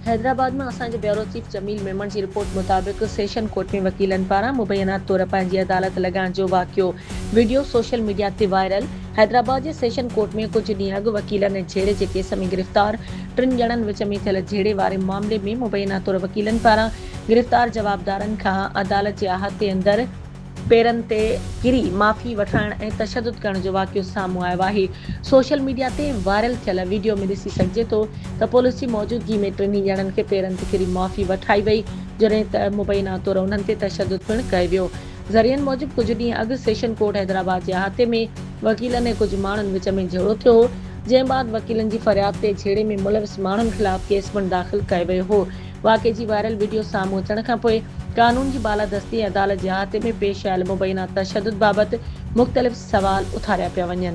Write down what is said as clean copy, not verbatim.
हैदराबाद में असांजे bureau chief Jameel Memon की रिपोर्ट मुताबिक सेशन कोर्ट में वकीलन पारां मुबैना तौर पंहिंजी अदालत लगाइण जो वाक़ियो वीडियो सोशल मीडिया ते वायरल। हैदराबाद के सेशन कोर्ट में कुछ ॾींहं अॻु वकीलन ऐं झेड़े के केस में गिरफ़्तार 3 ॼणनि विच में थियल झेड़े वारे मामले में मुबैना तौर वकीलन पारां गिरफ़्तार जवाबदारनि खां अदालत जे अहाते अंदर पेरनि ते किरी माफ़ी वठाइण ऐं तशद्दुद करण जो वाक़ियो साम्हूं आयो आहे। सोशल मीडिया ते वायरल थियल वीडियो में ॾिसी सघिजे थो त पुलिस जी मौजूदगी में 3 ॼणनि खे पेरनि ते किरी माफ़ी वठाई वई, जॾहिं त मुबैना तौर उन्हनि ते तशद्दुद पिणु कयो वियो। ज़रियनि मूजिब कुछ ॾींहं अॻु सेशन कोर्ट हैदराबाद जे अहाते में वकीलनि ऐं कुछ माण्हुनि विच में झगड़ो थियो हो, जंहिं बाद वकीलनि जी फरियाद ते झेड़े में मुलविस माण्हुनि ख़िलाफ़ केस पिणु दाख़िल कयो वियो हो। वाक़े जी वायरल वीडियो साम्हूं अचण खां पोइ कानून जी बालादस्ती अदालत जे अहाते में पेश आयल मुबैना तशद्दुद बाबति मुख़्तलिफ़ सवाल उथारिया पिया वञनि।